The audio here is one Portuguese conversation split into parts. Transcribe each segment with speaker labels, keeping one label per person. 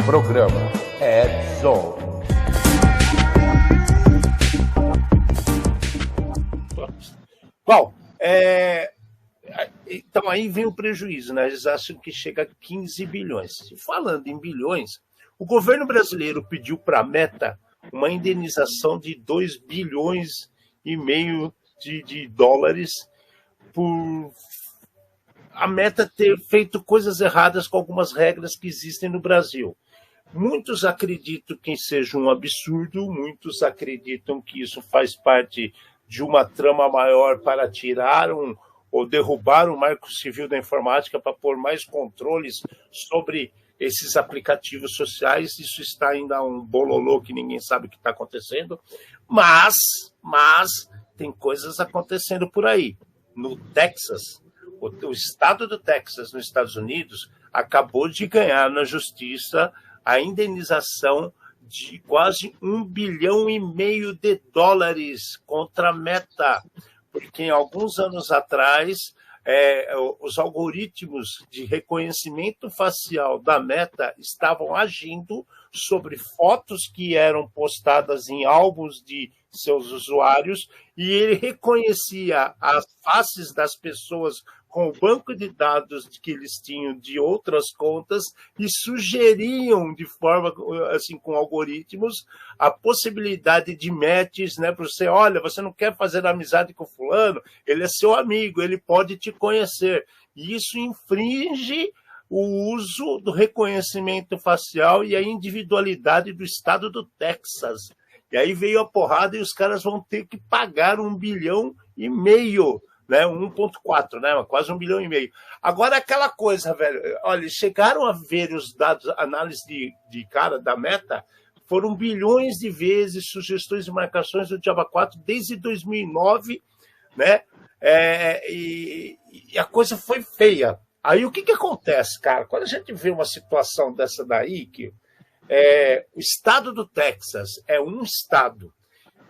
Speaker 1: Programa Edson.
Speaker 2: Bom, então aí vem o prejuízo, né? Eles acham que chega a 15 bilhões. Falando em bilhões, o governo brasileiro pediu para a Meta uma indenização de 2,5 bilhões de dólares por a Meta ter feito coisas erradas com algumas regras que existem no Brasil. Muitos acreditam que seja um absurdo, muitos acreditam que isso faz parte de uma trama maior para tirar ou derrubar o Marco Civil da Informática para pôr mais controles sobre esses aplicativos sociais. Isso está ainda um bololô que ninguém sabe o que está acontecendo, mas tem coisas acontecendo por aí. No Texas, o estado do Texas, nos Estados Unidos, acabou de ganhar na justiça a indenização de quase 1,5 bilhão de dólares contra a Meta, porque em alguns anos atrás os algoritmos de reconhecimento facial da Meta estavam agindo sobre fotos que eram postadas em álbuns de seus usuários e ele reconhecia as faces das pessoas com o banco de dados que eles tinham de outras contas e sugeriam de forma, assim, com algoritmos, a possibilidade de matches, né, para você, olha, você não quer fazer amizade com fulano, ele é seu amigo, ele pode te conhecer. E isso infringe o uso do reconhecimento facial e a individualidade do estado do Texas. E aí veio a porrada e os caras vão ter que pagar 1,5 bilhão, né, 1,4, né, quase 1,5 bilhão. Agora, aquela coisa, velho, olha, chegaram a ver os dados, análise de cara da Meta, foram bilhões de vezes, sugestões e marcações do Java 4 desde 2009, né, e a coisa foi feia. Aí o que acontece, cara? Quando a gente vê uma situação dessa daí, que o estado do Texas é um estado,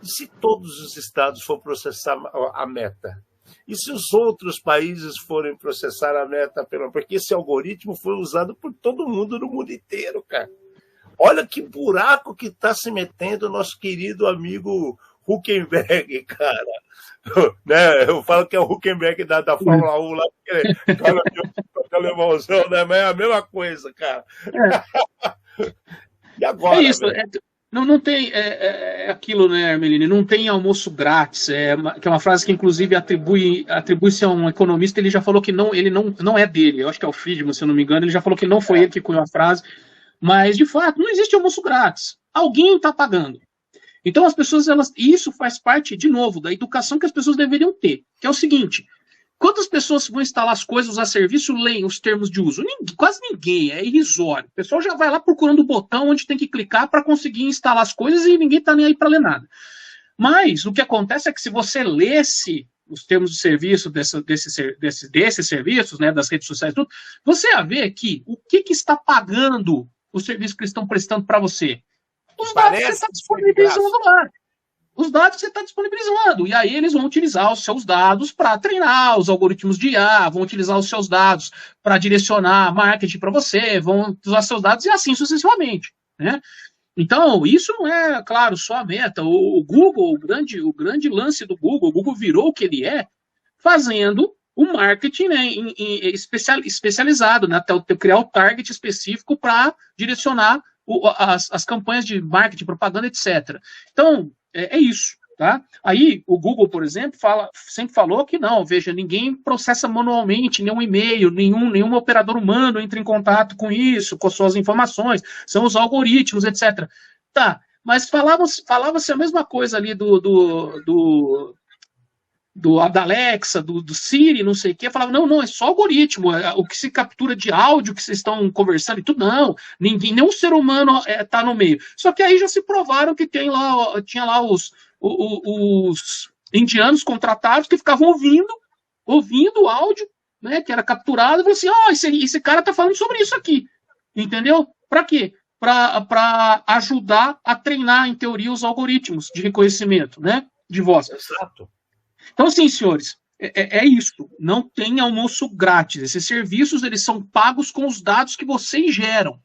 Speaker 2: e se todos os estados for processar a Meta? E se os outros países forem processar a Meta? Porque esse algoritmo foi usado por todo mundo no mundo inteiro, cara. Olha que buraco que está se metendo o nosso querido amigo Huckenberg, cara. Né? Eu falo que é o Huckenberg da Fórmula 1 lá, porque cara, alemãozão, né? Mas é a mesma coisa, cara. E agora?
Speaker 3: É isso, não tem aquilo, né, Armelini? Não tem almoço grátis, que é uma frase que, inclusive, atribui-se a um economista. Ele já falou que ele não é dele, eu acho que é o Friedman, se eu não me engano, ele já falou que não foi ele que cunhou a frase, mas, de fato, não existe almoço grátis. Alguém está pagando. Então, as pessoas, isso faz parte, de novo, da educação que as pessoas deveriam ter, que é o seguinte: quantas pessoas vão instalar as coisas, usar serviço, leem os termos de uso? Quase ninguém, é irrisório. O pessoal já vai lá procurando o botão onde tem que clicar para conseguir instalar as coisas e ninguém está nem aí para ler nada. Mas o que acontece é que se você lesse os termos de serviço desses serviços, né, das redes sociais, tudo, você ia ver que o que está pagando o serviço que eles estão prestando para você? Os dados que você está disponibilizando lá. Os dados que você está disponibilizando. E aí eles vão utilizar os seus dados para treinar os algoritmos de IA, vão utilizar os seus dados para direcionar marketing para você, vão usar seus dados e assim sucessivamente, né? Então, isso não é, claro, só a Meta. O Google, o grande lance do Google, o Google virou o que ele é, fazendo o marketing, né, especializado, né, até criar o target específico para direcionar as campanhas de marketing, propaganda, etc. Então, é isso, tá? Aí, o Google, por exemplo, sempre falou que não, veja, ninguém processa manualmente nenhum e-mail, nenhum operador humano entra em contato com isso, com suas informações, são os algoritmos, etc. Tá, mas falava-se a mesma coisa ali da Alexa, do Siri, não sei o quê, falava, não, é só algoritmo, o que se captura de áudio que vocês estão conversando e tudo, não, nenhum ser humano está no meio. Só que aí já se provaram que tinha lá os indianos contratados que ficavam ouvindo o áudio, né, que era capturado, e falaram assim, esse cara está falando sobre isso aqui, entendeu? Para quê? Para ajudar a treinar, em teoria, os algoritmos de reconhecimento, né, de voz.
Speaker 2: Exato.
Speaker 3: Então, assim, senhores, é isso. Não tem almoço grátis. Esses serviços, eles são pagos com os dados que vocês geram.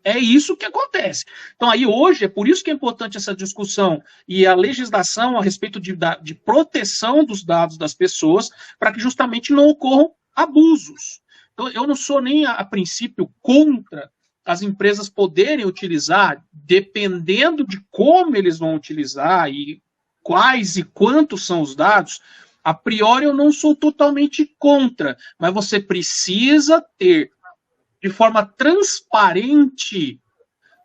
Speaker 3: É isso que acontece. Então, aí hoje, é por isso que é importante essa discussão e a legislação a respeito de proteção dos dados das pessoas, para que justamente não ocorram abusos. Então, eu não sou nem, a princípio, contra as empresas poderem utilizar, dependendo de como eles vão utilizar e quais e quantos são os dados. A priori, eu não sou totalmente contra, mas você precisa ter de forma transparente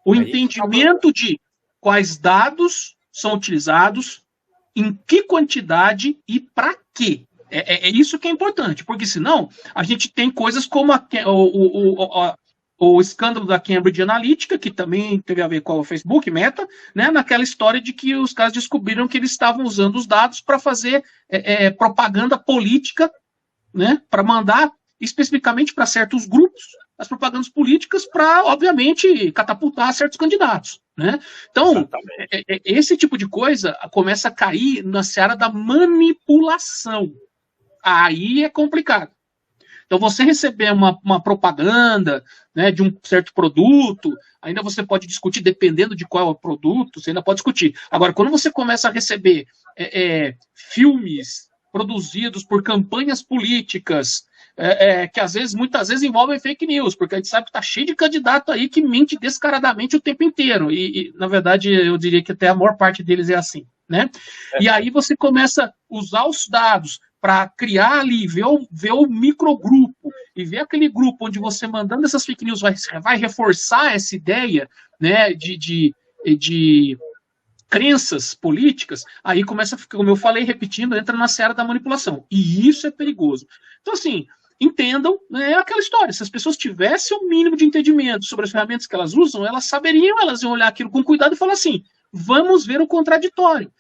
Speaker 3: o entendimento de quais dados são utilizados, em que quantidade e para quê. É isso que é importante, porque senão a gente tem coisas como o escândalo da Cambridge Analytica, que também teve a ver com o Facebook, Meta, né, naquela história de que os caras descobriram que eles estavam usando os dados para fazer propaganda política, né, para mandar especificamente para certos grupos as propagandas políticas para, obviamente, catapultar certos candidatos. Né? Então, esse tipo de coisa começa a cair na seara da manipulação. Aí é complicado. Então, você receber uma propaganda, né, de um certo produto, ainda você pode discutir, dependendo de qual é o produto, você ainda pode discutir. Agora, quando você começa a receber filmes produzidos por campanhas políticas, que muitas vezes envolvem fake news, porque a gente sabe que está cheio de candidato aí que mente descaradamente o tempo inteiro. E, na verdade, eu diria que até a maior parte deles é assim. Né? E aí você começa a usar os dados para criar ali, ver o microgrupo e ver aquele grupo onde você mandando essas fake news vai reforçar essa ideia, né, de crenças políticas, aí começa a ficar, como eu falei, repetindo, entra na seara da manipulação. E isso é perigoso. Então, assim, entendam, né, aquela história. Se as pessoas tivessem o mínimo de entendimento sobre as ferramentas que elas usam, elas saberiam, elas iam olhar aquilo com cuidado e falar assim, vamos ver o contraditório.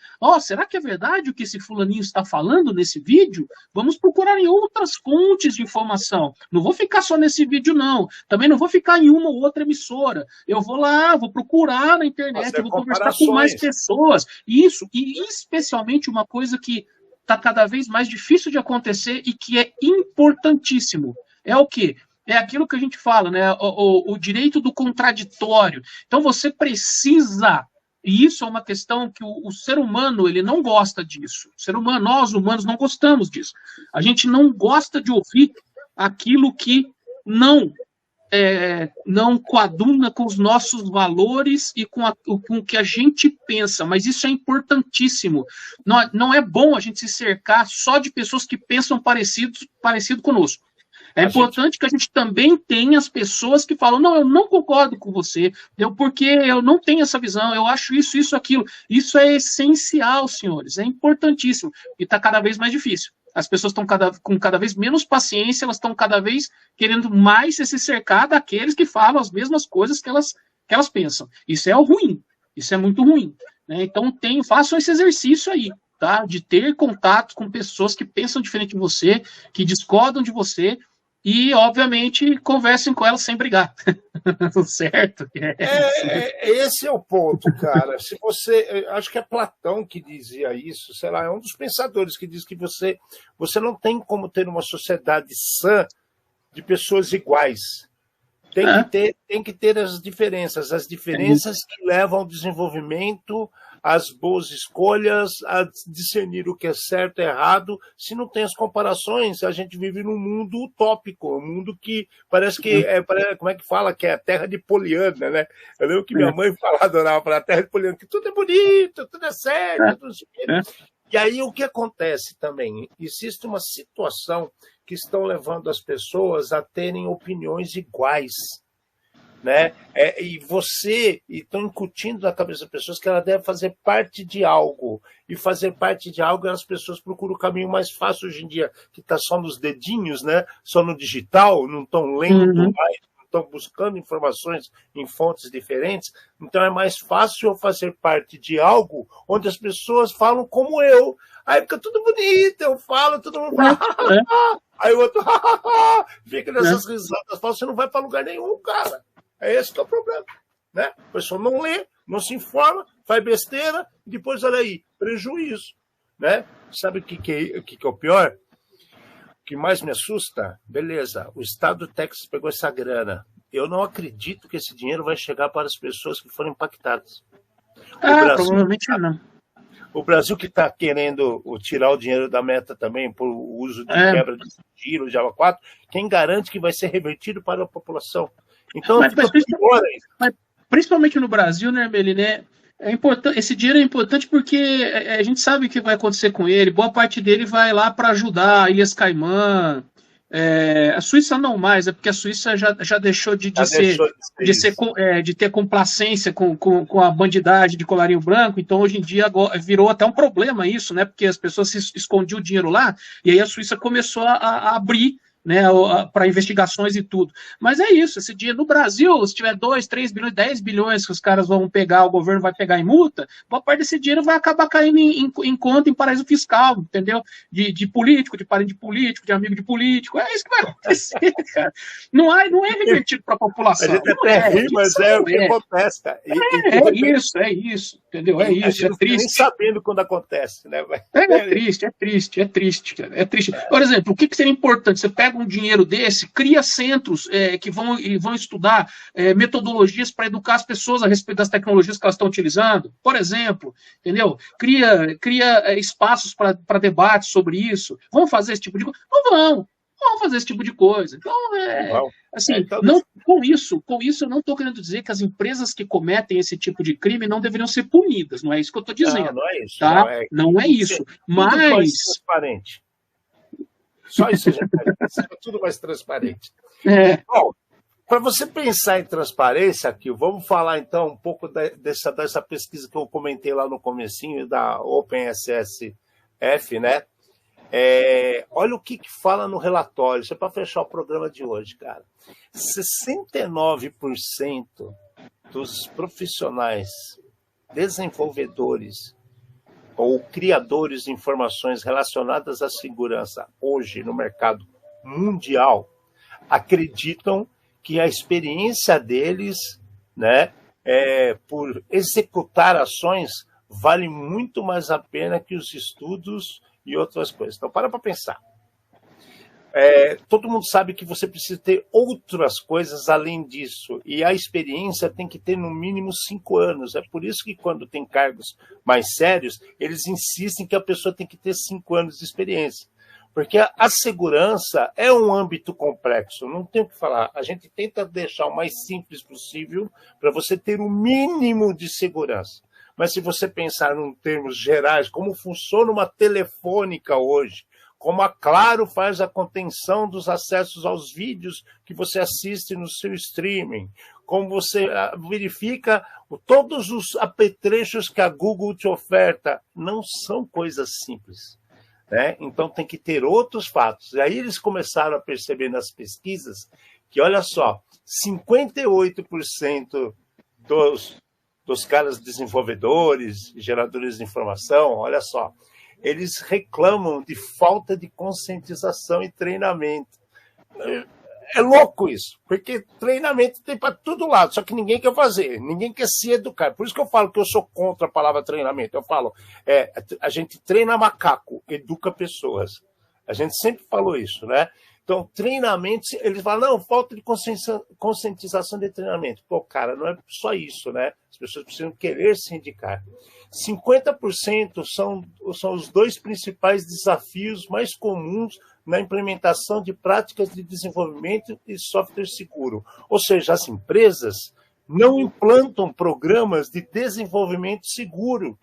Speaker 3: Será que é verdade o que esse fulaninho está falando nesse vídeo? Vamos procurar em outras fontes de informação. Não vou ficar só nesse vídeo, não. Também não vou ficar em uma ou outra emissora. Eu vou lá, vou procurar na internet, eu vou conversar com mais pessoas. Isso, e especialmente uma coisa que está cada vez mais difícil de acontecer e que é importantíssimo. É o quê? É aquilo que a gente fala, né? O direito do contraditório. Então você precisa. E isso é uma questão que o ser humano ele não gosta disso. O ser humano, nós humanos não gostamos disso. A gente não gosta de ouvir aquilo que não coaduna com os nossos valores e com o que a gente pensa. Mas isso é importantíssimo. Não é bom a gente se cercar só de pessoas que pensam parecido conosco. É importante que a gente também tenha as pessoas que falam, não, eu não concordo com você, porque eu não tenho essa visão, eu acho isso, aquilo. Isso é essencial, senhores, é importantíssimo. E está cada vez mais difícil. As pessoas estão com cada vez menos paciência, elas estão cada vez querendo mais se cercar daqueles que falam as mesmas coisas que elas pensam. Isso é ruim, isso é muito ruim. Né? Então, façam esse exercício aí. Tá? De ter contato com pessoas que pensam diferente de você, que discordam de você, e, obviamente, conversem com elas sem brigar. Certo?
Speaker 2: Esse é o ponto, cara. Se você, acho que é Platão que dizia isso, sei lá, é um dos pensadores que diz que você não tem como ter uma sociedade sã de pessoas iguais. Tem que ter as diferenças que levam ao desenvolvimento, às boas escolhas, a discernir o que é certo e errado. Se não tem as comparações, a gente vive num mundo utópico, um mundo que parece que como é que fala? Que é a terra de Poliana, né? Eu lembro que minha mãe adorava falar a terra de Poliana, que tudo é bonito, tudo é certo, tudo E aí o que acontece também? Existe uma situação que estão levando as pessoas a terem opiniões iguais. Né? E estão incutindo na cabeça das pessoas que ela deve fazer parte de algo. E fazer parte de algo, as pessoas procuram o caminho mais fácil hoje em dia, que está só nos dedinhos, né? Só no digital, não estão lendo mais, não estão buscando informações em fontes diferentes. Então é mais fácil eu fazer parte de algo onde as pessoas falam como eu. Aí fica tudo bonito, eu falo, todo mundo fala. Aí o outro fica nessas risadas, fala, você não vai para lugar nenhum, cara. É esse que é o problema. Né? A pessoa não lê, não se informa, faz besteira, e depois, olha aí, prejuízo. Né? Sabe o que é o pior? O que mais me assusta? Beleza, o estado do Texas pegou essa grana. eu não acredito que esse dinheiro vai chegar para as pessoas que foram impactadas. Brasil,
Speaker 3: provavelmente não.
Speaker 2: O Brasil que está querendo tirar o dinheiro da Meta também por uso de quebra de sigilo, Java 4, quem garante que vai ser revertido para a população? Então,
Speaker 3: mas principalmente no Brasil, né, Melina, é importante, esse dinheiro é importante porque a gente sabe o que vai acontecer com ele. Boa parte dele vai lá para ajudar Ilhas Caimã. A Suíça não mais, é porque a Suíça já deixou de ter complacência com a bandidagem de colarinho branco, então hoje em dia virou até um problema isso, né? Porque as pessoas se escondiam o dinheiro lá, e aí a Suíça começou a abrir, né, para investigações e tudo. Mas é isso, esse dinheiro no Brasil, se tiver 2, 3 bilhões, 10 bilhões que os caras vão pegar, o governo vai pegar em multa, boa parte desse dinheiro vai acabar caindo em conta em paraíso fiscal, entendeu? De político, de parente de político, de amigo de político, é isso que vai acontecer, cara. Não é revertido para a população.
Speaker 2: A gente até ri, mas é o que acontece, cara.
Speaker 3: É isso, entendeu? É isso, é triste.
Speaker 2: Nem sabendo quando acontece, né?
Speaker 3: É triste, cara. É triste. Por exemplo, o que seria importante? Você pega um dinheiro desse, cria centros que vão estudar metodologias para educar as pessoas a respeito das tecnologias que elas estão utilizando, por exemplo, entendeu? Cria espaços para debates sobre isso. Vamos fazer esse tipo de coisa? Não vamos fazer esse tipo de coisa. Então, com isso eu não estou querendo dizer que as empresas que cometem esse tipo de crime não deveriam ser punidas, não é isso que eu estou dizendo.
Speaker 2: Não é isso.
Speaker 3: Tá? Não é isso. Mas...
Speaker 2: transparente. Só isso, gente. Tudo mais transparente. Bom, para você pensar em transparência, aqui, vamos falar então um pouco dessa pesquisa que eu comentei lá no comecinho da OpenSSF, né? Olha o que fala no relatório, isso é para fechar o programa de hoje, cara. 69% dos profissionais desenvolvedores ou criadores de informações relacionadas à segurança hoje no mercado mundial acreditam que a experiência deles, né, por executar ações vale muito mais a pena que os estudos e outras coisas. Então, para pensar. Todo mundo sabe que você precisa ter outras coisas além disso, e a experiência tem que ter no mínimo 5 anos. É por isso que quando tem cargos mais sérios, eles insistem que a pessoa tem que ter 5 anos de experiência. Porque a segurança é um âmbito complexo, não tem o que falar. A gente tenta deixar o mais simples possível para você ter o mínimo de segurança. Mas se você pensar em termos gerais, como funciona uma telefônica hoje, como a Claro faz a contenção dos acessos aos vídeos que você assiste no seu streaming, como você verifica todos os apetrechos que a Google te oferta, não são coisas simples, né? Então tem que ter outros fatos. E aí eles começaram a perceber nas pesquisas que, olha só, 58% dos caras desenvolvedores, geradores de informação, olha só, eles reclamam de falta de conscientização e treinamento. É louco isso, porque treinamento tem para todo lado, só que ninguém quer fazer, ninguém quer se educar. Por isso que eu falo que eu sou contra a palavra treinamento. Eu falo, a gente treina macaco, educa pessoas. A gente sempre falou isso, né? Então, treinamento, eles falam, não, falta de conscientização de treinamento. Pô, cara, não é só isso, né? As pessoas precisam querer se indicar. 50% são os 2 principais desafios mais comuns na implementação de práticas de desenvolvimento e software seguro. Ou seja, as empresas não implantam programas de desenvolvimento seguro.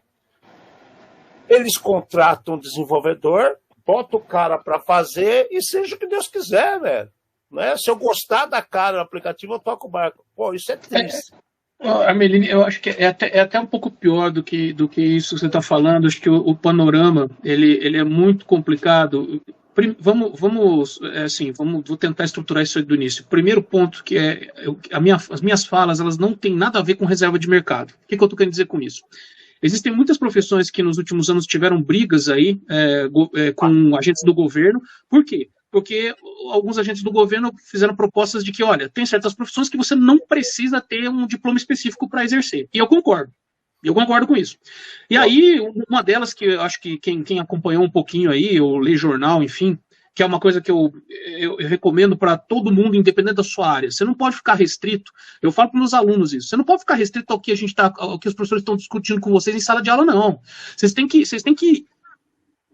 Speaker 2: Eles contratam um desenvolvedor, bota o cara para fazer e seja o que Deus quiser, velho. Né? Se eu gostar da cara do aplicativo, eu toco o barco. Pô, isso é triste.
Speaker 3: Ameline, eu acho que é até um pouco pior do que isso que você está falando. Acho que o panorama ele é muito complicado. Vou tentar estruturar isso aí do início. Primeiro ponto que as minhas falas, elas não têm nada a ver com reserva de mercado. O que eu estou querendo dizer com isso? Existem muitas profissões que nos últimos anos tiveram brigas aí com agentes do governo. Por quê? Porque alguns agentes do governo fizeram propostas de que, olha, tem certas profissões que você não precisa ter um diploma específico para exercer. E eu concordo com isso. E aí, uma delas que eu acho que quem acompanhou um pouquinho aí, ou lê jornal, enfim, que é uma coisa que eu recomendo para todo mundo, independente da sua área. Você não pode ficar restrito. Eu falo para os meus alunos isso. Você não pode ficar restrito ao que ao que os professores estão discutindo com vocês em sala de aula, não. Vocês têm que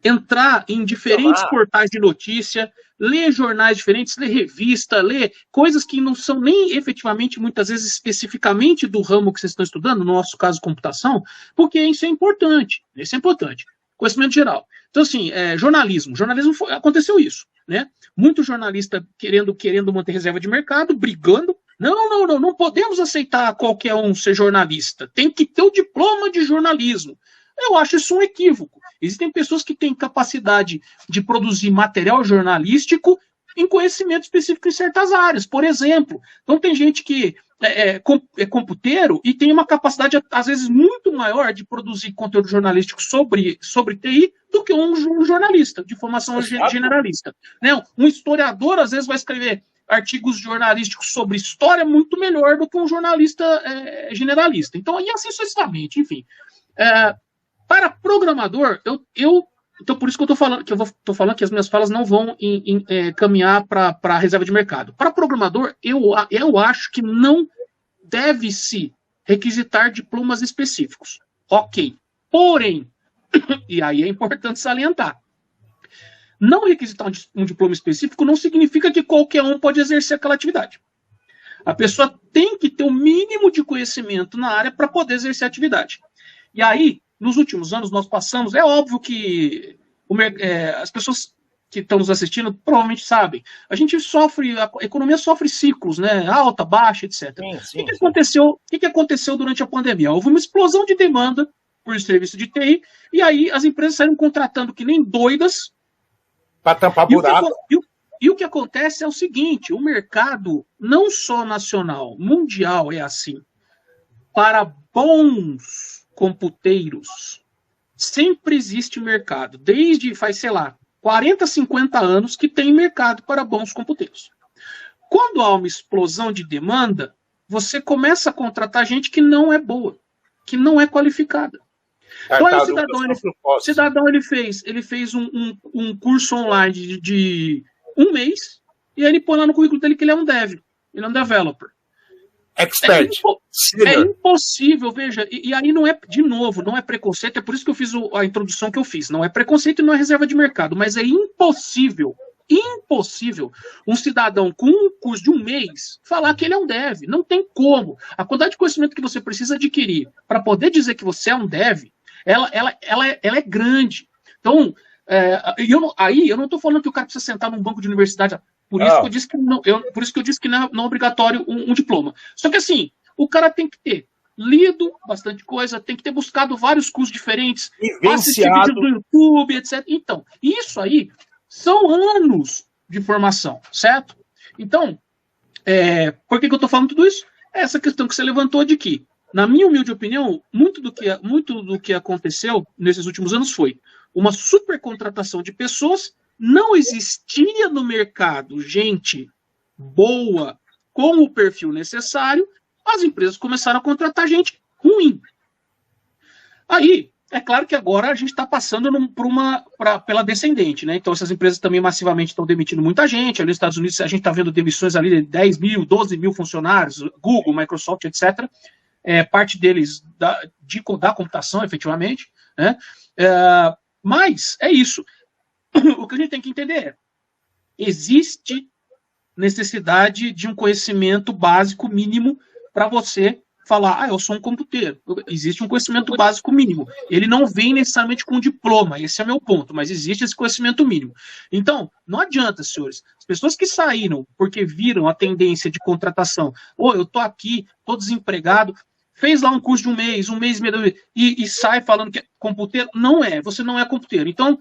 Speaker 3: entrar em diferentes portais de notícia, ler jornais diferentes, ler revista, ler coisas que não são nem efetivamente, muitas vezes, especificamente do ramo que vocês estão estudando, no nosso caso, computação, porque isso é importante. Isso é importante. Conhecimento geral. Então, assim, jornalismo. Jornalismo aconteceu isso, né? Muito jornalista querendo manter reserva de mercado, brigando. Não podemos aceitar qualquer um ser jornalista. Tem que ter o diploma de jornalismo. Eu acho isso um equívoco. Existem pessoas que têm capacidade de produzir material jornalístico em conhecimento específico em certas áreas. Por exemplo, então tem gente que é computeiro e tem uma capacidade, às vezes, muito maior de produzir conteúdo jornalístico sobre TI do que um jornalista de formação generalista. Né? Um historiador, às vezes, vai escrever artigos jornalísticos sobre história muito melhor do que um jornalista generalista. Então, e assim sucessivamente, enfim. Para programador, então por isso que eu estou falando que as minhas falas não vão caminhar para a reserva de mercado. Para programador, eu acho que não deve-se requisitar diplomas específicos. Ok. Porém, e aí é importante salientar, não requisitar um diploma específico não significa que qualquer um pode exercer aquela atividade. A pessoa tem que ter o mínimo de conhecimento na área para poder exercer a atividade. E aí, nos últimos anos, nós passamos... É óbvio que as pessoas que estão nos assistindo provavelmente sabem. A economia sofre ciclos, né? Alta, baixa, etc. O que aconteceu durante a pandemia? Houve uma explosão de demanda por serviço de TI, e aí as empresas saíram contratando que nem doidas.
Speaker 2: Para tampar buraco.
Speaker 3: E o que acontece é o seguinte, o mercado, não só nacional, mundial é assim. Para bons computeiros, sempre existe mercado. Desde, sei lá, 40, 50 anos que tem mercado para bons computeiros. Quando há uma explosão de demanda, você começa a contratar gente que não é boa, que não é qualificada. Então, aí o cidadão ele fez um curso online de um mês, e aí ele põe lá no currículo dele que ele é um dev, ele é um developer.
Speaker 2: Expert.
Speaker 3: É impossível, veja, e aí não é, de novo, não é preconceito, é por isso que eu fiz a introdução que eu fiz. Não é preconceito e não é reserva de mercado, mas é impossível um cidadão com um curso de um mês falar que ele é um dev. Não tem como. A quantidade de conhecimento que você precisa adquirir para poder dizer que você é um dev, ela é grande. Então, eu não estou falando que o cara precisa sentar num banco de universidade. Por isso que eu disse que não é obrigatório um diploma. Só que assim, o cara tem que ter lido bastante coisa, tem que ter buscado vários cursos diferentes, assistir vídeos do YouTube, etc. Então, isso aí são anos de formação, certo? Então, por que eu estou falando tudo isso? Essa questão que você levantou de que, na minha humilde opinião, muito do que aconteceu nesses últimos anos foi uma supercontratação de pessoas. Não existia no mercado gente boa com o perfil necessário, as empresas começaram a contratar gente ruim. Aí, é claro que agora a gente está passando pela descendente, né? Então, essas empresas também massivamente estão demitindo muita gente. Ali nos Estados Unidos, a gente está vendo demissões ali de 10 mil, 12 mil funcionários, Google, Microsoft, etc. Parte deles da computação, efetivamente. Né? Mas é isso. O que a gente tem que entender é: existe necessidade de um conhecimento básico mínimo para você falar, eu sou um computeiro. Existe um conhecimento básico mínimo. Ele não vem necessariamente com um diploma, esse é o meu ponto, mas existe esse conhecimento mínimo. Então, não adianta, senhores. As pessoas que saíram porque viram a tendência de contratação, eu estou aqui, estou desempregado, fez lá um curso de um mês e meio, e sai falando que é computeiro, você não é computeiro. Então,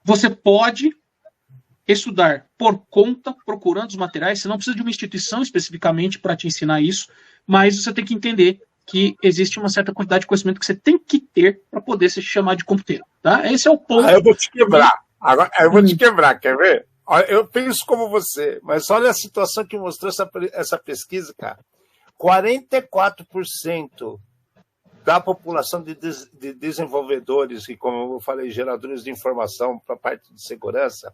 Speaker 3: você pode estudar por conta, procurando os materiais. Você não precisa de uma instituição especificamente para te ensinar isso, mas você tem que entender que existe uma certa quantidade de conhecimento que você tem que ter para poder se chamar de computeiro. Tá? Esse é o ponto.
Speaker 2: Eu vou te quebrar. Agora, eu vou te quebrar, quer ver? Eu penso como você, mas olha a situação que mostrou essa pesquisa, cara. 44% da população de desenvolvedores e, como eu falei, geradores de informação para a parte de segurança,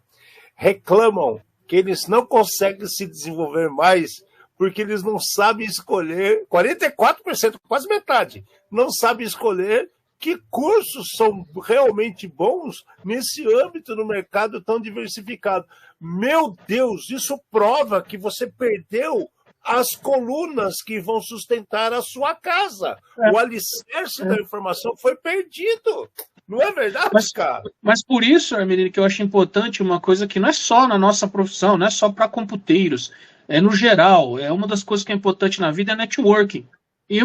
Speaker 2: reclamam que eles não conseguem se desenvolver mais porque eles não sabem escolher, 44%, quase metade, não sabem escolher que cursos são realmente bons nesse âmbito no mercado tão diversificado. Meu Deus, isso prova que você perdeu as colunas que vão sustentar a sua casa. O alicerce da informação foi perdido. Não é verdade, cara?
Speaker 3: Mas por isso, Armelino, que eu acho importante uma coisa que não é só na nossa profissão, não é só para computeiros, é no geral, é uma das coisas que é importante na vida é networking. E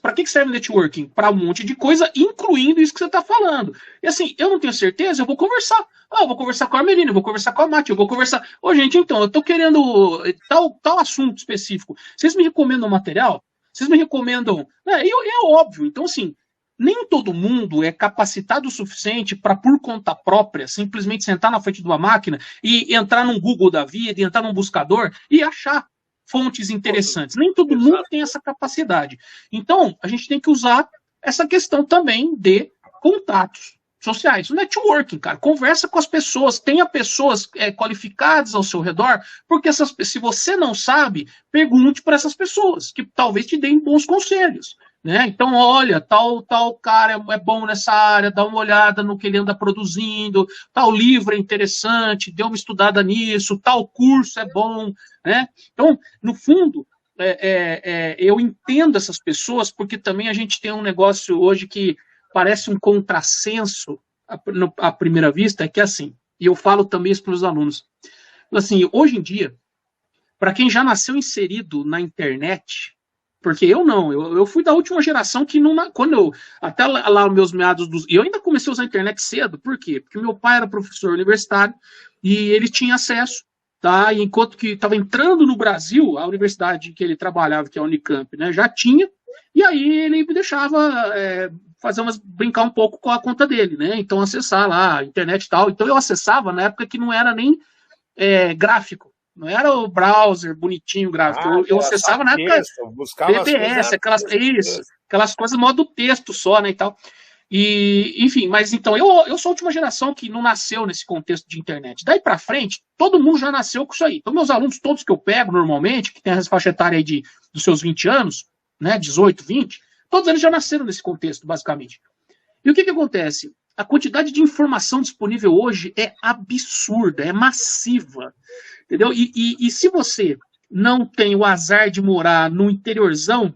Speaker 3: para que serve networking? Para um monte de coisa, incluindo isso que você está falando. E assim, eu não tenho certeza, eu vou conversar. Eu vou conversar com a Armelina, eu vou conversar com a Mati, eu vou conversar. Gente, então, eu estou querendo tal assunto específico. Vocês me recomendam material? Vocês me recomendam. É óbvio. Então, assim, nem todo mundo é capacitado o suficiente para, por conta própria, simplesmente sentar na frente de uma máquina e entrar num Google da vida, entrar num buscador e achar fontes interessantes. Nem todo mundo tem essa capacidade. Então, a gente tem que usar essa questão também de contatos sociais. O networking, cara. Conversa com as pessoas, tenha pessoas qualificadas ao seu redor, porque se você não sabe, pergunte para essas pessoas, que talvez te deem bons conselhos. Né? Então, olha, tal cara é bom nessa área, dá uma olhada no que ele anda produzindo, tal livro é interessante, dê uma estudada nisso, tal curso é bom. Né? Então, no fundo, eu entendo essas pessoas, porque também a gente tem um negócio hoje que parece um contrassenso à primeira vista, é que assim, e eu falo também isso para os alunos, assim, hoje em dia, para quem já nasceu inserido na internet, porque eu não, eu fui da última geração que quando eu, até lá os meus meados e eu ainda comecei a usar a internet cedo, por quê? Porque meu pai era professor universitário e ele tinha acesso, tá? E enquanto que estava entrando no Brasil, a universidade que ele trabalhava, que é a Unicamp, né, já tinha, e aí ele me deixava brincar um pouco com a conta dele, né? Então acessar lá a internet e tal. Então eu acessava na época que não era nem gráfico. Não era o browser bonitinho gráfico. Eu acessava na época BBS, aquelas coisas modo texto só, né, e tal. E, enfim, mas então, eu sou a última geração que não nasceu nesse contexto de internet. Daí pra frente, todo mundo já nasceu com isso aí. Então, meus alunos, todos que eu pego normalmente, que tem essa faixa etária aí dos seus 20 anos, né, 18, 20, todos eles já nasceram nesse contexto, basicamente. E o que acontece? A quantidade de informação disponível hoje é absurda, é massiva. Entendeu? E se você não tem o azar de morar no interiorzão,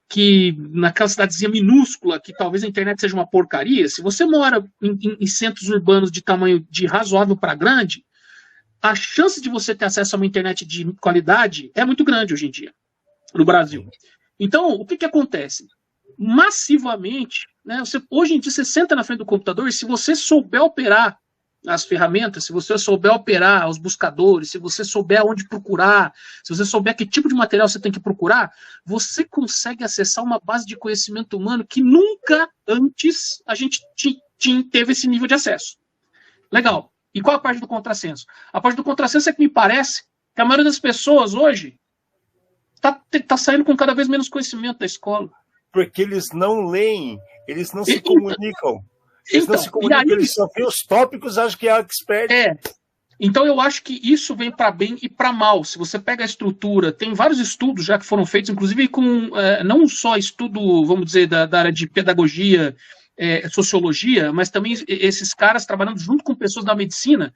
Speaker 3: que naquela cidadezinha minúscula, que talvez a internet seja uma porcaria, se você mora em centros urbanos de tamanho de razoável para grande, a chance de você ter acesso a uma internet de qualidade é muito grande hoje em dia, no Brasil. Então, o que acontece? Massivamente, né, hoje em dia você senta na frente do computador e se você souber operar as ferramentas, se você souber operar os buscadores, se você souber onde procurar, se você souber que tipo de material você tem que procurar, você consegue acessar uma base de conhecimento humano que nunca antes a gente teve esse nível de acesso. Legal. E qual a parte do contrassenso? A parte do contrassenso é que me parece que a maioria das pessoas hoje tá saindo com cada vez menos conhecimento da escola.
Speaker 2: Porque eles não leem, eles não se comunicam. Eles não se comunicam, eles só veem os tópicos, acham que é expert.
Speaker 3: Então eu acho que isso vem para bem e para mal. Se você pega a estrutura, tem vários estudos já que foram feitos, inclusive com não só estudo, vamos dizer, da área de pedagogia, sociologia, mas também esses caras trabalhando junto com pessoas da medicina,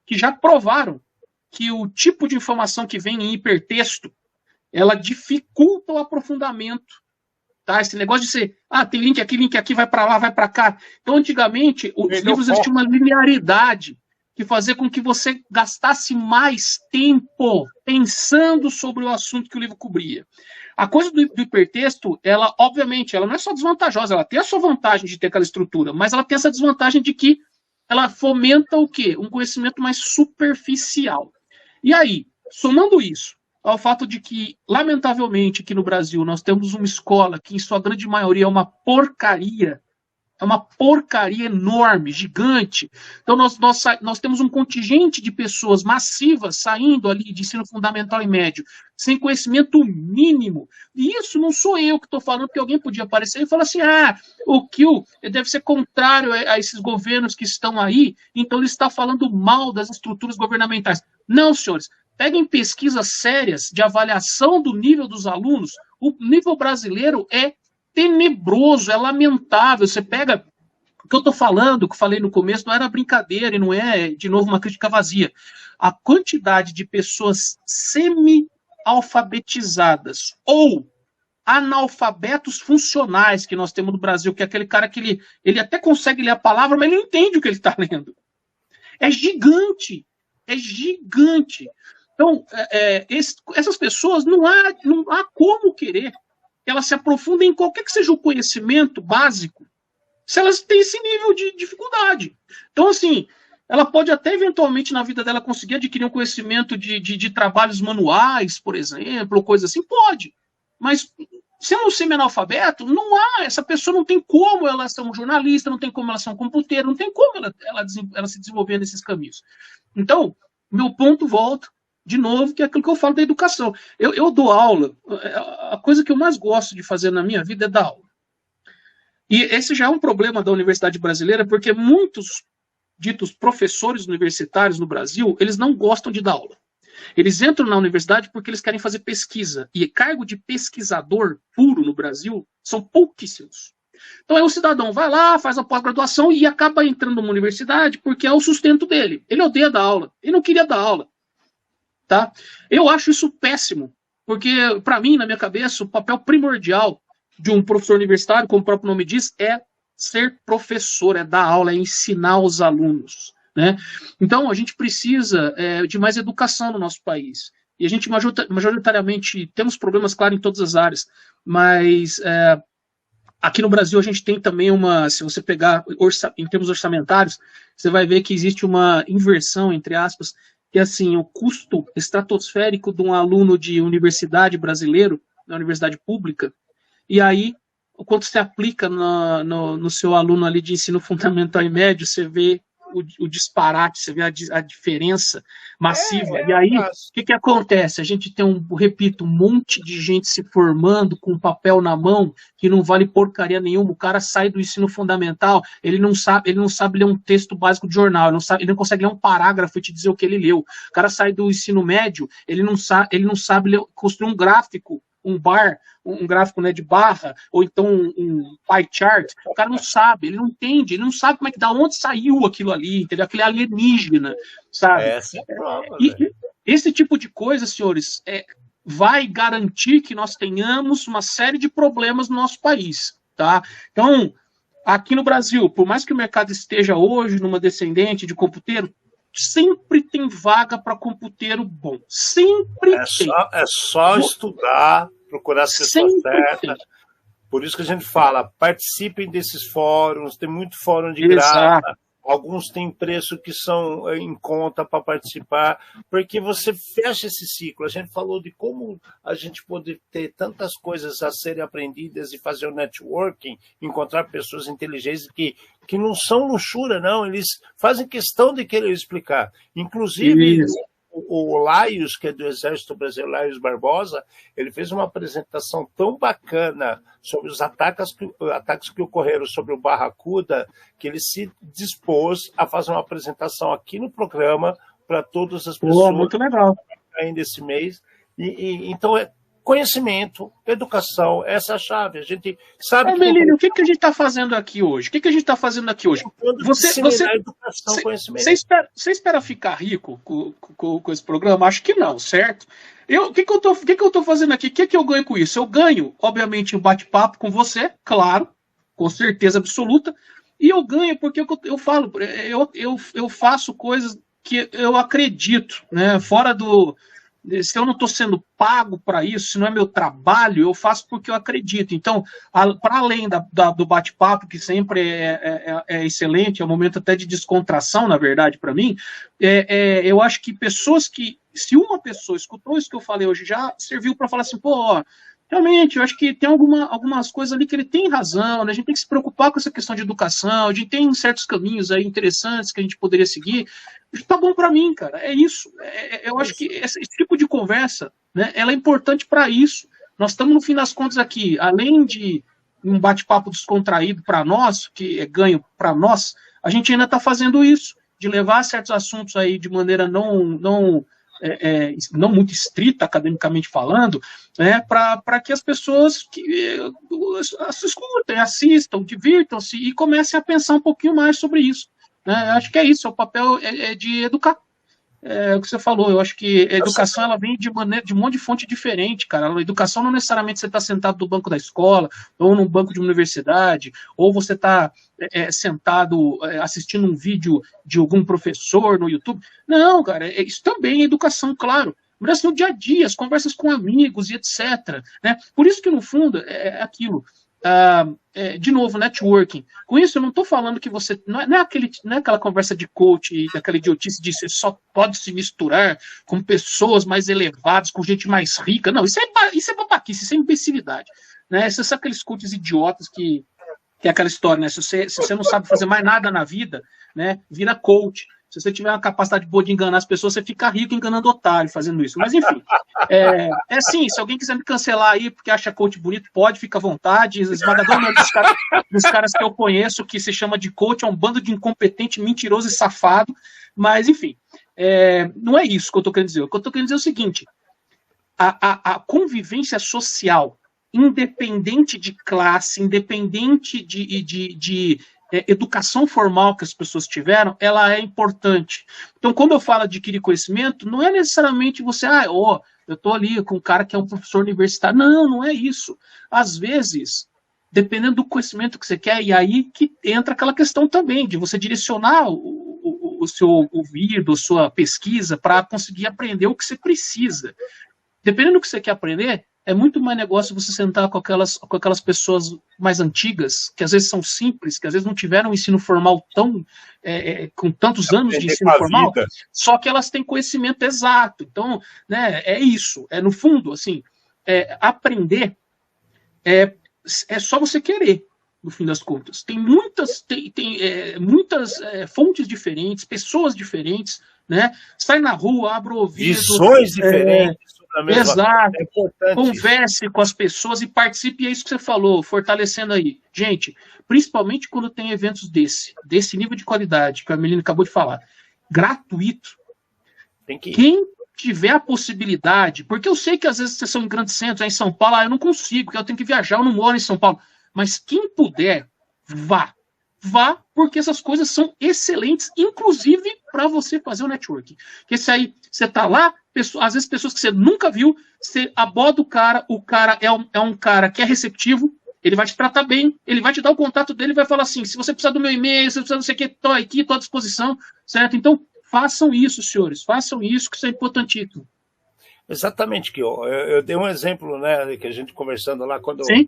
Speaker 3: que já provaram que o tipo de informação que vem em hipertexto, ela dificulta o aprofundamento. Tá? Esse negócio de ser, tem link aqui, vai para lá, vai para cá. Então, antigamente, os livros tinham uma linearidade que fazia com que você gastasse mais tempo pensando sobre o assunto que o livro cobria. A coisa do hipertexto, ela, obviamente, ela não é só desvantajosa, ela tem a sua vantagem de ter aquela estrutura, mas ela tem essa desvantagem de que ela fomenta o quê? Um conhecimento mais superficial. E aí, somando isso ao fato de que, lamentavelmente, aqui no Brasil, nós temos uma escola que, em sua grande maioria, é uma porcaria, É uma porcaria enorme, gigante. Então, nós temos um contingente de pessoas massivas saindo ali de ensino fundamental e médio, sem conhecimento mínimo. E isso não sou eu que estou falando, porque alguém podia aparecer e falar assim, o Kiel deve ser contrário a esses governos que estão aí, então ele está falando mal das estruturas governamentais. Não, senhores, peguem pesquisas sérias de avaliação do nível dos alunos. O nível brasileiro é tenebroso, é lamentável. Você pega o que eu estou falando, que eu falei no começo, não era brincadeira e não é, de novo, uma crítica vazia. A quantidade de pessoas semi-alfabetizadas ou analfabetos funcionais que nós temos no Brasil, que é aquele cara que ele até consegue ler a palavra, mas ele não entende o que ele está lendo. É gigante, é gigante. Então, essas pessoas não há como querer que elas se aprofundem em qualquer que seja o conhecimento básico, se elas têm esse nível de dificuldade. Então, assim, ela pode até eventualmente na vida dela conseguir adquirir um conhecimento de trabalhos manuais, por exemplo, ou coisa assim, pode. Mas sendo um semi-analfabeto, não há, essa pessoa não tem como ela ser um jornalista, não tem como ela ser um computeiro, não tem como ela se desenvolver nesses caminhos. Então, meu ponto volta, de novo, que é aquilo que eu falo da educação. Eu dou aula, a coisa que eu mais gosto de fazer na minha vida é dar aula. E esse já é um problema da universidade brasileira, porque muitos ditos professores universitários no Brasil, eles não gostam de dar aula. Eles entram na universidade porque eles querem fazer pesquisa. E cargo de pesquisador puro no Brasil são pouquíssimos. Então aí o cidadão vai lá, faz a pós-graduação e acaba entrando numa universidade porque é o sustento dele. Ele odeia dar aula. Ele não queria dar aula. Tá? Eu acho isso péssimo. Porque, para mim, na minha cabeça, o papel primordial de um professor universitário, como o próprio nome diz, é ser professor, é dar aula, é ensinar os alunos. Né? Então, a gente precisa de mais educação no nosso país. E a gente, majoritariamente, temos problemas, claro, em todas as áreas, mas aqui no Brasil a gente tem também se você pegar em termos orçamentários, você vai ver que existe uma inversão, entre aspas, que é assim, o custo estratosférico de um aluno de universidade brasileiro, na universidade pública, e aí, o quanto você aplica no seu aluno ali de ensino fundamental e médio, você vê o disparate, você vê a diferença massiva. E aí, o que acontece? A gente tem repito, um monte de gente se formando com papel na mão, que não vale porcaria nenhuma. O cara sai do ensino fundamental, ele não sabe ler um texto básico de jornal, ele não consegue ler um parágrafo e te dizer o que ele leu. O cara sai do ensino médio, ele não sabe construir um gráfico, um gráfico, né, de barra, ou então um pie chart. O cara não sabe, ele não entende, ele não sabe como é que, da onde saiu aquilo ali, entendeu? Aquele alienígena, sabe?
Speaker 2: Essa é a prova,
Speaker 3: e esse tipo de coisa, senhores, vai garantir que nós tenhamos uma série de problemas no nosso país, tá? Então, aqui no Brasil, por mais que o mercado esteja hoje numa descendente de computeiro, sempre tem vaga para computeiro bom. Sempre tem.
Speaker 2: É só estudar, procurar as pessoas certas. Por isso que a gente fala, participem desses fóruns, tem muito fórum de graça. Alguns têm preço que são em conta para participar, porque você fecha esse ciclo. A gente falou de como a gente pode ter tantas coisas a serem aprendidas e fazer o networking, encontrar pessoas inteligentes que não são luxúria, não. Eles fazem questão de querer explicar. Inclusive, o Laios, que é do Exército Brasileiro, Laios Barbosa, ele fez uma apresentação tão bacana sobre os ataques que ocorreram sobre o Barracuda, que ele se dispôs a fazer uma apresentação aqui no programa para todas as pessoas.
Speaker 3: Muito legal.
Speaker 2: Ainda esse mês. Então, conhecimento, educação, essa é a chave. A gente sabe
Speaker 3: Melino, o que a gente está fazendo aqui hoje? O que a gente está fazendo aqui hoje?
Speaker 2: Educação, conhecimento.
Speaker 3: Você espera ficar rico com esse programa? Acho que não, certo? O que eu tô fazendo aqui? O que eu ganho com isso? Eu ganho, obviamente, um bate-papo com você, claro, com certeza absoluta, e eu ganho porque eu falo, eu faço coisas que eu acredito, né? Fora do... Se eu não estou sendo pago para isso, se não é meu trabalho, eu faço porque eu acredito. Então, para além do bate-papo, que sempre é excelente, é um momento até de descontração, na verdade, para mim, eu acho que pessoas se uma pessoa escutou isso que eu falei hoje, já serviu para falar assim, pô, Realmente, eu acho que tem algumas coisas ali que ele tem razão, né? A gente tem que se preocupar com essa questão de educação, a gente tem certos caminhos aí interessantes que a gente poderia seguir. Tá bom para mim, cara, é isso. Eu acho que esse tipo de conversa, né, ela é importante para isso. Nós estamos, no fim das contas, aqui, além de um bate-papo descontraído para nós, que é ganho para nós, a gente ainda está fazendo isso, de levar certos assuntos aí de maneira não muito estrita, academicamente falando, né, para que as pessoas se escutem, assistam, divirtam-se e comecem a pensar um pouquinho mais sobre isso. Né? Acho que é isso, o papel de educar. É o que você falou, eu acho que a educação ela vem de um monte de fonte diferente, cara. A educação não necessariamente você está sentado no banco da escola, ou num banco de universidade, ou você está sentado assistindo um vídeo de algum professor no YouTube. Não, cara, isso também é educação, claro. Mas no dia a dia, as conversas com amigos e etc. Né? Por isso que, no fundo, é aquilo. De novo, networking. Com isso, eu não estou falando que você. Não é aquela conversa de coach e daquela idiotice de você só pode se misturar com pessoas mais elevadas, com gente mais rica. Não, isso é babaquice, isso é imbecilidade. Né? Esses são aqueles coaches idiotas que é aquela história, né? Se você não sabe fazer mais nada na vida, né? Vira coach. Se você tiver uma capacidade boa de enganar as pessoas, você fica rico enganando otário fazendo isso. Mas, enfim, assim, se alguém quiser me cancelar aí porque acha coach bonito, pode, fica à vontade. Esmagador dos caras que eu conheço, que se chama de coach, é um bando de incompetente, mentiroso e safado. Mas, enfim, não é isso que eu estou querendo dizer. O que eu estou querendo dizer é o seguinte, a convivência social, independente de classe, independente de educação formal que as pessoas tiveram, ela é importante. Então, quando eu falo adquirir conhecimento, não é necessariamente você, eu estou ali com um cara que é um professor universitário. Não é isso. Às vezes, dependendo do conhecimento que você quer, e aí que entra aquela questão também, de você direcionar o seu ouvido, a sua pesquisa, para conseguir aprender o que você precisa. Dependendo do que você quer aprender, é muito mais negócio você sentar com aquelas pessoas mais antigas, que às vezes são simples, que às vezes não tiveram um ensino formal com tantos anos de ensino formal, só que elas têm conhecimento exato. Então, né, é isso. No fundo, assim, aprender é só você querer, no fim das contas. Tem muitas fontes diferentes, pessoas diferentes, né? Sai na rua, abre o ouvido.
Speaker 2: Visões diferentes.
Speaker 3: Exato. Converse com as pessoas e participe, é isso que você falou, fortalecendo aí. Gente, principalmente quando tem eventos desse nível de qualidade, que a Melina acabou de falar, gratuito. Quem tiver a possibilidade, porque eu sei que às vezes vocês são em grandes centros, em São Paulo, eu não consigo, porque eu tenho que viajar, eu não moro em São Paulo. Mas quem puder, vá, porque essas coisas são excelentes, inclusive para você fazer o networking. Porque se aí você está lá, às vezes pessoas que você nunca viu, você aborda o cara é um cara que é receptivo, ele vai te tratar bem, ele vai te dar o contato dele e vai falar assim, se você precisar do meu e-mail, se você precisar não sei o que, estou aqui, estou à disposição, certo? Então, façam isso, senhores, façam isso, que isso é importantíssimo.
Speaker 2: Exatamente, que eu dei um exemplo, né, que a gente conversando lá, quando
Speaker 3: Sim.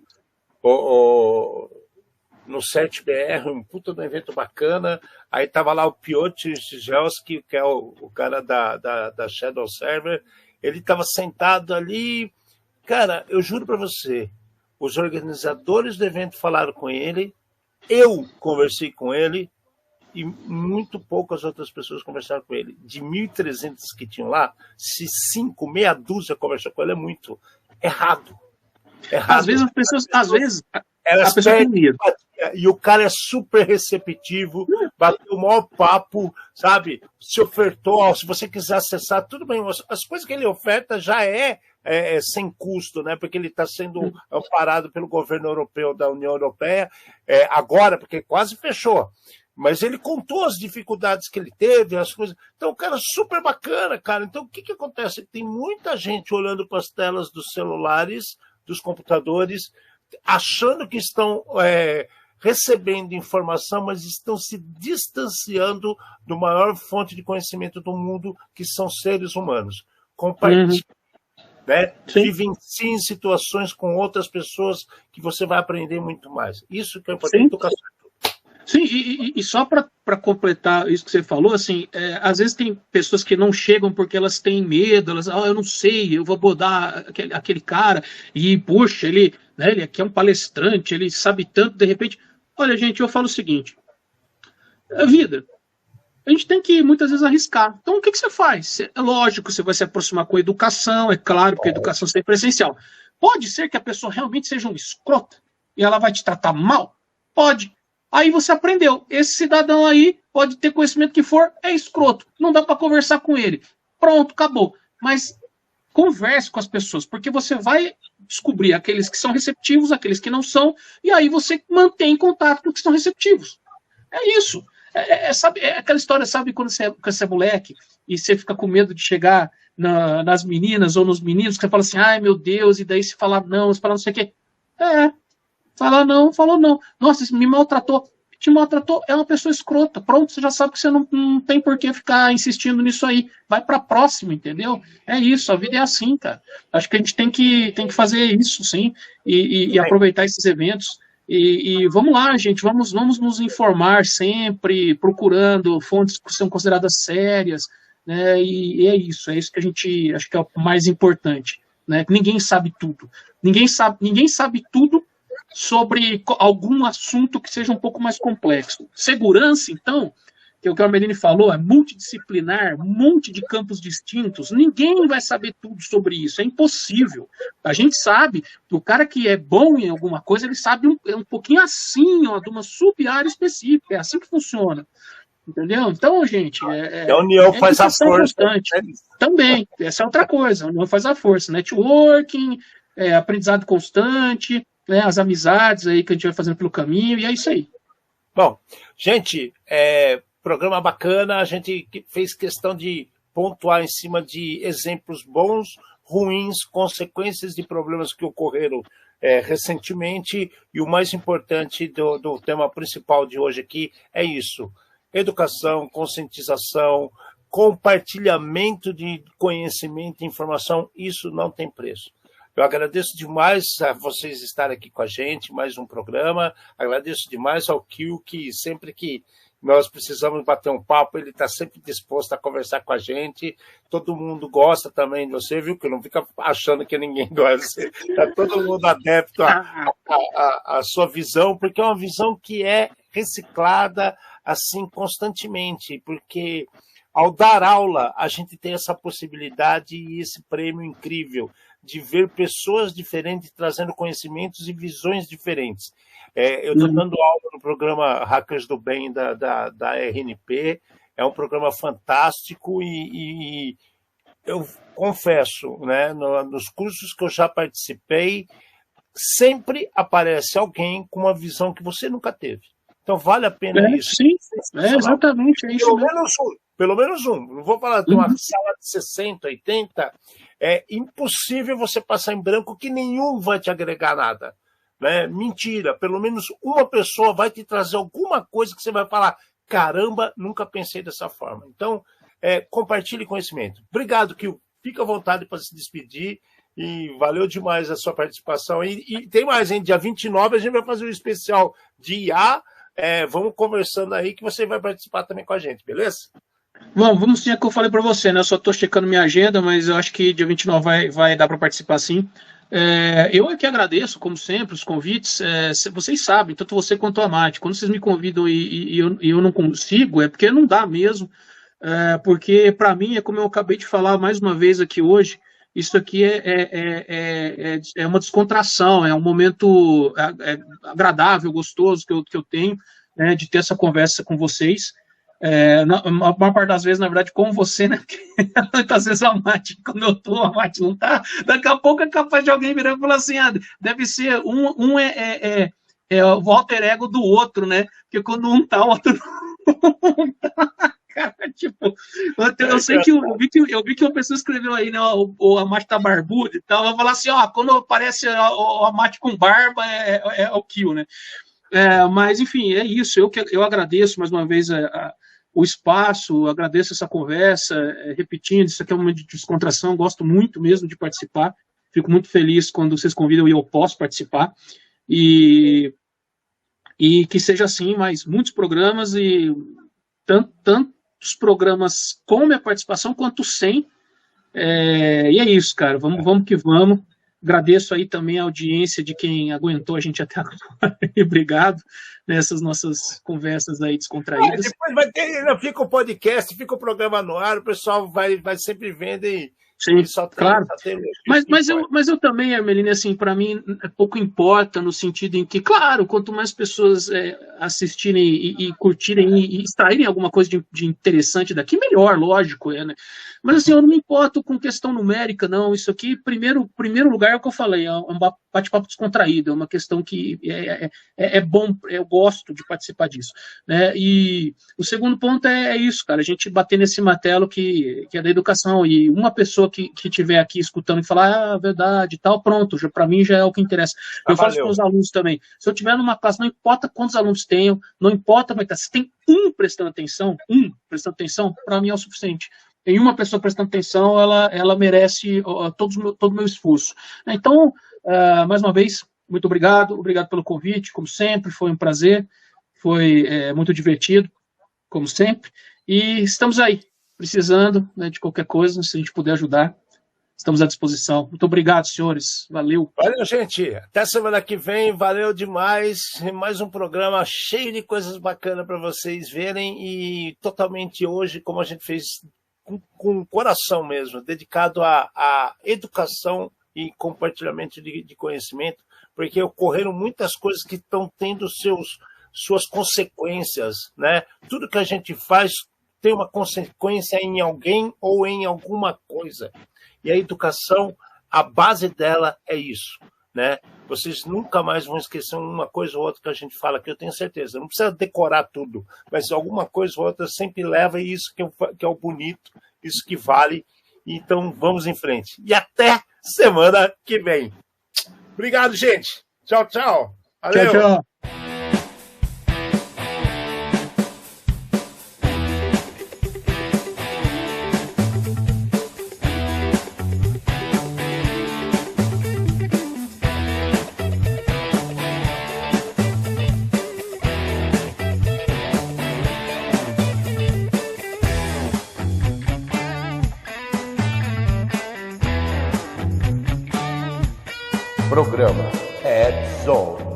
Speaker 2: no 7BR, um puta de um evento bacana, aí tava lá o Piotr Zhelski, que é o cara da Shadow Server, ele tava sentado ali, cara, eu juro para você, os organizadores do evento falaram com ele, eu conversei com ele, e muito poucas outras pessoas conversaram com ele. De 1.300 que tinham lá, se meia dúzia conversou com ele, é muito errado.
Speaker 3: Às vezes as pessoas
Speaker 2: elas perdem empatia, e o cara é super receptivo, bateu o maior papo, sabe? Se ofertou, se você quiser acessar, tudo bem. As coisas que ele oferta já é sem custo, né? Porque ele está sendo amparado pelo governo europeu da União Europeia, agora, porque quase fechou. Mas ele contou as dificuldades que ele teve, as coisas. Então, o cara é super bacana, cara. Então, o que acontece? Tem muita gente olhando para as telas dos celulares, dos computadores, achando que estão recebendo informação, mas estão se distanciando da maior fonte de conhecimento do mundo, que são seres humanos. Compartilhe, né? Vivencie situações com outras pessoas que você vai aprender muito mais. Isso que é importante. Educação.
Speaker 3: Sim, e só para completar isso que você falou, assim, às vezes tem pessoas que não chegam porque elas têm medo, elas, eu não sei, eu vou abordar aquele cara, e, puxa, ele, né, ele aqui é um palestrante, ele sabe tanto, de repente. Olha, gente, eu falo o seguinte: a vida, a gente tem que muitas vezes arriscar. Então, o que você faz? É lógico, você vai se aproximar com a educação, é claro, porque a educação sempre é essencial. Pode ser que a pessoa realmente seja um escrota e ela vai te tratar mal? Pode. Aí você aprendeu. Esse cidadão aí pode ter conhecimento que for, é escroto. Não dá para conversar com ele. Pronto, acabou. Mas converse com as pessoas, porque você vai descobrir aqueles que são receptivos, aqueles que não são, e aí você mantém contato com os que são receptivos. É isso. Sabe, é aquela história, sabe, quando você é moleque e você fica com medo de chegar nas meninas ou nos meninos, que você fala assim, ai meu Deus, e daí se falar não, se falar não sei o quê. Falar não, falou não. Nossa, me maltratou. Te maltratou, é uma pessoa escrota. Pronto, você já sabe que você não tem por que ficar insistindo nisso aí. Vai pra próxima, entendeu? É isso, a vida é assim, cara. Acho que a gente tem que fazer isso, sim, e aproveitar esses eventos. E vamos lá, gente, vamos nos informar sempre, procurando fontes que são consideradas sérias, né? E é isso que a gente acho que é o mais importante, né? Ninguém sabe tudo. Ninguém sabe tudo sobre algum assunto que seja um pouco mais complexo. Segurança, então, que é o que a Armelini falou, é multidisciplinar, um monte de campos distintos, ninguém vai saber tudo sobre isso, é impossível. A gente sabe que o cara que é bom em alguma coisa, ele sabe um pouquinho assim, ó, de uma sub-área específica, é assim que funciona. Entendeu? Então, gente,
Speaker 2: a união faz a força.
Speaker 3: Também, essa é outra coisa, a união faz a força. Networking, aprendizado constante, né, as amizades aí que a gente vai fazendo pelo caminho, e é isso aí.
Speaker 2: Bom, gente, programa bacana, a gente fez questão de pontuar em cima de exemplos bons, ruins, consequências de problemas que ocorreram recentemente, e o mais importante do tema principal de hoje aqui é isso: educação, conscientização, compartilhamento de conhecimento e informação, isso não tem preço. Eu agradeço demais a vocês estarem aqui com a gente, mais um programa. Agradeço demais ao Kio, que sempre que nós precisamos bater um papo, ele está sempre disposto a conversar com a gente. Todo mundo gosta também de você, viu? Que não fica achando que ninguém gosta. Está todo mundo adepto à sua visão, porque é uma visão que é reciclada assim constantemente, porque ao dar aula, a gente tem essa possibilidade e esse prêmio incrível de ver pessoas diferentes trazendo conhecimentos e visões diferentes. Eu estou dando aula no programa Hackers do Bem da RNP, é um programa fantástico e eu confesso, né, nos cursos que eu já participei, sempre aparece alguém com uma visão que você nunca teve. Então vale a pena isso.
Speaker 3: Sim, exatamente. É isso
Speaker 2: pelo menos um. Não vou falar de uma sala de 60, 80. É impossível você passar em branco que nenhum vai te agregar nada. Né? Mentira. Pelo menos uma pessoa vai te trazer alguma coisa que você vai falar, caramba, nunca pensei dessa forma. Então, compartilhe conhecimento. Obrigado, Kio. Fica à vontade para se despedir. E valeu demais a sua participação. E tem mais, hein? Dia 29 a gente vai fazer um especial de IA. Vamos conversando aí que você vai participar também com a gente, beleza?
Speaker 3: Vamos sim, é o que eu falei para você, né? Eu só estou checando minha agenda, mas eu acho que dia 29 vai dar para participar sim. Eu é que agradeço, como sempre, os convites. Vocês sabem, tanto você quanto a Mate, quando vocês me convidam e eu não consigo, é porque não dá mesmo. Porque, para mim, é como eu acabei de falar mais uma vez aqui hoje, isso aqui é uma descontração, é um momento agradável, gostoso que eu tenho, né, de ter essa conversa com vocês. A maior parte das vezes, na verdade, com você, né? Porque muitas vezes a Mate, quando eu tô, a Mate não tá. Daqui a pouco é capaz de alguém virar e falar assim: deve ser o alter ego do outro, né? Porque quando um tá, o outro não tá. Cara, tipo, eu sei que eu vi que uma pessoa escreveu aí, né? A Mate tá barbuda e tal. Ela fala assim: quando aparece a Mate com barba, é o Kill, né? Mas, enfim, é isso. Eu agradeço mais uma vez o espaço, agradeço essa conversa, repetindo, isso aqui é um momento de descontração, gosto muito mesmo de participar, fico muito feliz quando vocês convidam e eu posso participar, e e que seja assim, mais muitos programas e tantos programas com minha participação quanto sem. E é isso, cara. Vamos que vamos. Agradeço aí também a audiência de quem aguentou a gente até agora. Obrigado nessas nossas conversas aí descontraídas.
Speaker 2: Depois vai ter, fica o podcast, fica o programa no ar, o pessoal vai sempre vendo e
Speaker 3: Sim,
Speaker 2: só tem,
Speaker 3: claro.
Speaker 2: Só tem
Speaker 3: mas eu também, Hermeline, assim, para mim pouco importa no sentido em que, claro, quanto mais pessoas assistirem e curtirem e extraírem alguma coisa de interessante daqui, melhor, lógico, né? Mas assim, eu não me importo com questão numérica, não. Isso aqui, primeiro lugar é o que eu falei, é um bate-papo descontraído, é uma questão que é bom, eu gosto de participar disso, né? E o segundo ponto é isso, cara, a gente bater nesse martelo que é da educação, e uma pessoa que estiver aqui escutando e falar, verdade e tal, pronto, para mim já é o que interessa. Eu falo para os alunos também, se eu estiver numa classe, não importa quantos alunos tenham, não importa como é que tá, se tem prestando atenção, para mim é o suficiente. Tem uma pessoa prestando atenção, ela merece todo o meu esforço. Então, mais uma vez, muito obrigado pelo convite, como sempre, foi um prazer, foi muito divertido, como sempre, e estamos aí, precisando, né, de qualquer coisa, se a gente puder ajudar, estamos à disposição. Muito obrigado, senhores, valeu.
Speaker 2: Valeu, gente, até semana que vem, valeu demais, mais um programa cheio de coisas bacanas para vocês verem, e totalmente hoje, como a gente fez com o coração mesmo, dedicado à educação e compartilhamento de conhecimento, porque ocorreram muitas coisas que estão tendo suas consequências, né? Tudo que a gente faz tem uma consequência em alguém ou em alguma coisa. E a educação, a base dela é isso, né? Vocês nunca mais vão esquecer uma coisa ou outra que a gente fala, que eu tenho certeza. Não precisa decorar tudo, mas alguma coisa ou outra sempre leva, e isso que é o bonito, isso que vale. Então, vamos em frente. E até semana que vem. Obrigado, gente. Tchau, tchau. Valeu.
Speaker 3: Tchau, tchau.
Speaker 1: Programa Ed Zone.